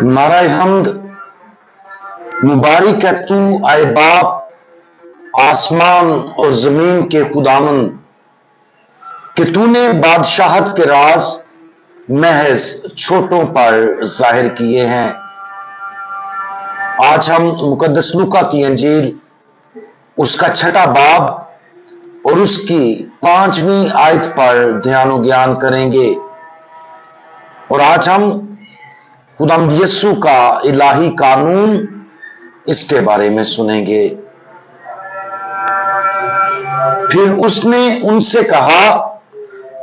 نعرہ حمد مبارک ہے تو اے باپ آسمان اور زمین کے خداوند کہ تو نے بادشاہت کے راز محض چھوٹوں پر ظاہر کیے ہیں۔ آج ہم مقدس لوکا کی انجیل اس کا 6واں باب اور اس کی 5ویں آیت پر دھیان و گیان کریں گے، اور آج ہم خداوند یسوع کا الہی قانون اس کے بارے میں سنیں گے۔ پھر اس نے ان سے کہا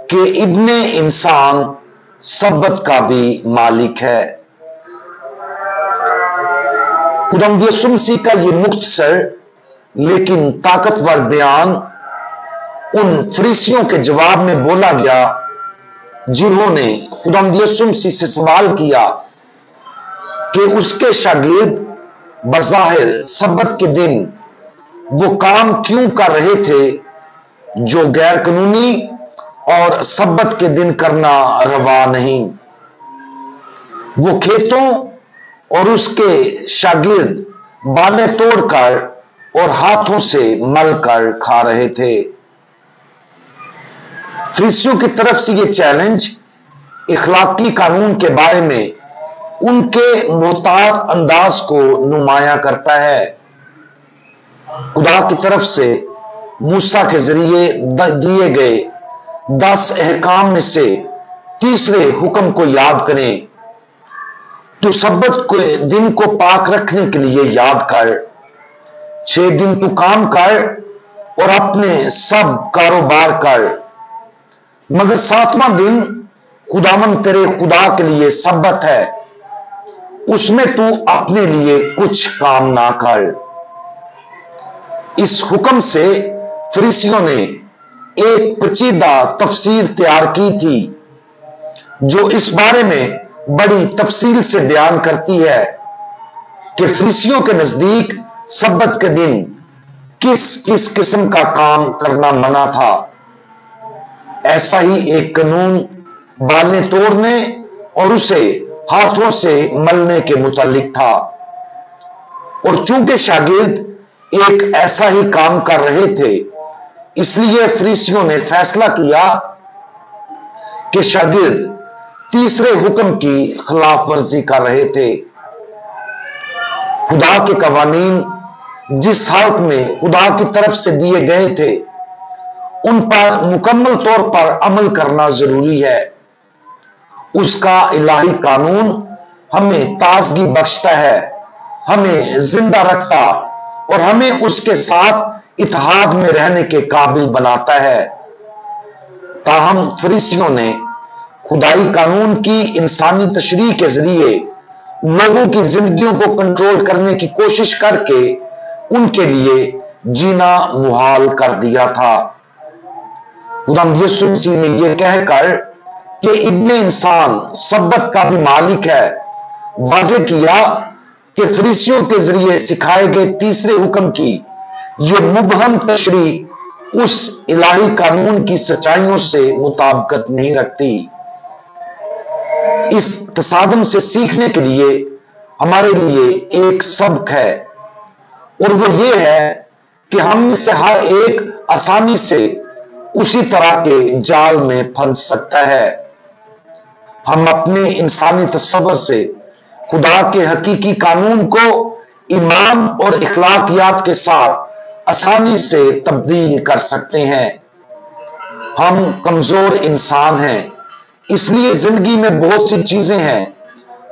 کہ ابن انسان سبت کا بھی مالک ہے۔ خداوند یسوع مسیح کا یہ مختصر لیکن طاقتور بیان ان فریسیوں کے جواب میں بولا گیا جنہوں نے خداوند یسوع مسیح سے سوال کیا کہ اس کے شاگرد بظاہر سبت کے دن وہ کام کیوں کر رہے تھے جو غیر قانونی اور سبت کے دن کرنا روا نہیں۔ وہ کھیتوں اور اس کے شاگرد بالیں توڑ کر اور ہاتھوں سے مل کر کھا رہے تھے۔ فریسیوں کی طرف سے یہ چیلنج اخلاقی قانون کے بارے میں ان کے محتاط انداز کو نمایاں کرتا ہے۔ خدا کی طرف سے موسیٰ کے ذریعے دیے گئے 10 احکام میں سے تیسرے حکم کو یاد کریں تو سبت کے دن کو پاک رکھنے کے لیے یاد کر، 6 دن تو کام کر اور اپنے سب کاروبار کر، مگر 7واں دن خداوند تیرے خدا کے لیے سبت ہے، اس میں تو اپنے لیے کچھ کام نہ کر۔ اس حکم سے فریسیوں نے ایک پیچیدہ تفسیر تیار کی تھی جو اس بارے میں بڑی تفصیل سے بیان کرتی ہے کہ فریسیوں کے نزدیک سبت کے دن کس کس قسم کا کام کرنا منع تھا۔ ایسا ہی ایک قانون بالیں توڑنے اور اسے ہاتھوں سے ملنے کے متعلق تھا، اور چونکہ شاگرد ایک ایسا ہی کام کر رہے تھے اس لیے فریسیوں نے فیصلہ کیا کہ شاگرد تیسرے حکم کی خلاف ورزی کر رہے تھے۔ خدا کے قوانین جس حالت میں خدا کی طرف سے دیے گئے تھے ان پر مکمل طور پر عمل کرنا ضروری ہے۔ اس کا الہی قانون ہمیں تازگی بخشتا ہے، ہمیں زندہ رکھتا اور ہمیں اس کے ساتھ اتحاد میں رہنے کے قابل بناتا ہے۔ تاہم فریسیوں نے خدائی قانون کی انسانی تشریح کے ذریعے لوگوں کی زندگیوں کو کنٹرول کرنے کی کوشش کر کے ان کے لیے جینا محال کر دیا تھا۔ خداوند یسوع مسیح نے یہ کہہ کر کہ ابن انسان سبت کا بھی مالک ہے واضح کیا کہ فریسیوں کے ذریعے سکھائے گئے تیسرے حکم کی یہ مبہم تشریح اس الہی قانون کی سچائیوں سے مطابقت نہیں رکھتی۔ اس تصادم سے سیکھنے کے لیے ہمارے لیے ایک سبق ہے، اور وہ یہ ہے کہ ہم میں سے ہر ایک آسانی سے اسی طرح کے جال میں پھنس سکتا ہے۔ ہم اپنے انسانی تصور سے خدا کے حقیقی قانون کو ایمان اور اخلاقیات کے ساتھ آسانی سے تبدیل کر سکتے ہیں۔ ہم کمزور انسان ہیں، اس لیے زندگی میں بہت سی چیزیں ہیں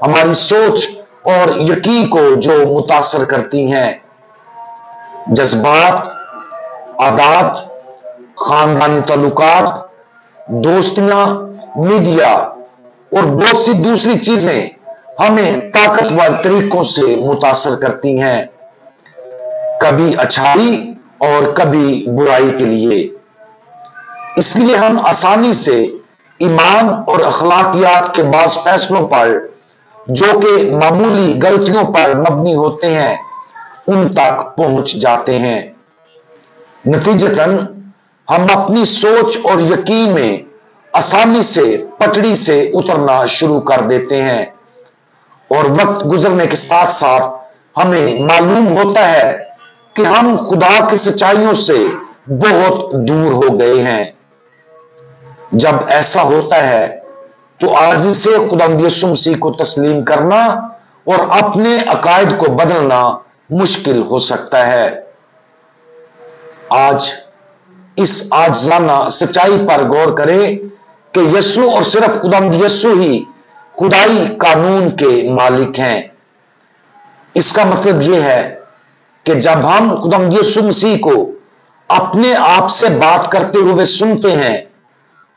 ہماری سوچ اور یقین کو جو متاثر کرتی ہیں۔ جذبات، عادات، خاندانی تعلقات، دوستیاں، میڈیا اور بہت سی دوسری چیزیں ہمیں طاقتور طریقوں سے متاثر کرتی ہیں، کبھی اچھائی اور کبھی برائی کے لیے۔ اس لیے ہم آسانی سے ایمان اور اخلاقیات کے بعض فیصلوں پر جو کہ معمولی غلطیوں پر مبنی ہوتے ہیں ان تک پہنچ جاتے ہیں۔ نتیجتاً ہم اپنی سوچ اور یقین میں آسانی سے پٹڑی سے اترنا شروع کر دیتے ہیں اور وقت گزرنے کے ساتھ ساتھ ہمیں معلوم ہوتا ہے کہ ہم خدا کی سچائیوں سے بہت دور ہو گئے ہیں۔ جب ایسا ہوتا ہے تو عاجزی سے خداوند یسوع مسیح کو تسلیم کرنا اور اپنے عقائد کو بدلنا مشکل ہو سکتا ہے۔ آج اس عاجزانہ سچائی پر غور کریں کہ یسوع اور صرف خداوند یسوع ہی خدائی قانون کے مالک ہیں۔ اس کا مطلب یہ ہے کہ جب ہم خداوند یسوع مسیح کو اپنے آپ سے بات کرتے ہوئے سنتے ہیں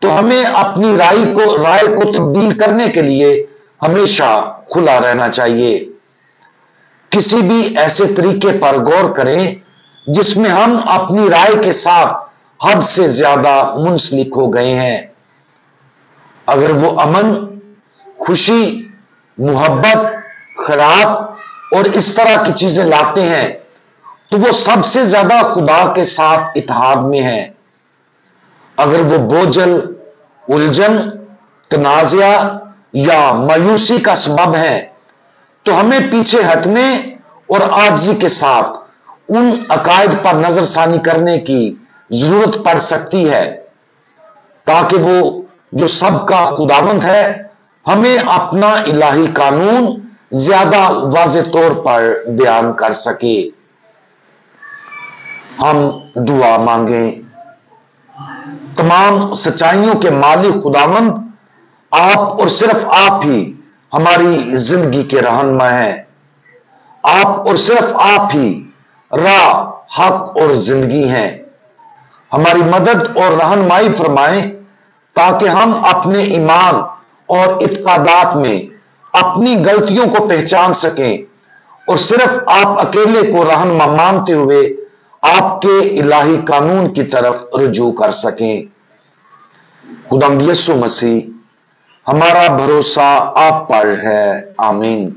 تو ہمیں اپنی رائے کو تبدیل کرنے کے لیے ہمیشہ کھلا رہنا چاہیے۔ کسی بھی ایسے طریقے پر غور کریں جس میں ہم اپنی رائے کے ساتھ حد سے زیادہ منسلک ہو گئے ہیں۔ اگر وہ امن، خوشی، محبت، خیرات اور اس طرح کی چیزیں لاتے ہیں تو وہ سب سے زیادہ خدا کے ساتھ اتحاد میں ہیں۔ اگر وہ بوجھل، الجھن، تنازع یا مایوسی کا سبب ہے تو ہمیں پیچھے ہٹنے اور عاجزی کے ساتھ ان عقائد پر نظر ثانی کرنے کی ضرورت پڑ سکتی ہے تاکہ وہ جو سب کا خداوند ہے ہمیں اپنا الہی قانون زیادہ واضح طور پر بیان کر سکے۔ ہم دعا مانگیں۔ تمام سچائیوں کے مالک خداوند، آپ اور صرف آپ ہی ہماری زندگی کے رہنما ہیں۔ آپ اور صرف آپ ہی راہ، حق اور زندگی ہیں۔ ہماری مدد اور رہنمائی فرمائیں تاکہ ہم اپنے ایمان اور اعتقادات میں اپنی غلطیوں کو پہچان سکیں اور صرف آپ اکیلے کو رہنما مانتے ہوئے آپ کے الہی قانون کی طرف رجوع کر سکیں۔ خداوند یسوع مسیح، ہمارا بھروسہ آپ پر ہے۔ آمین۔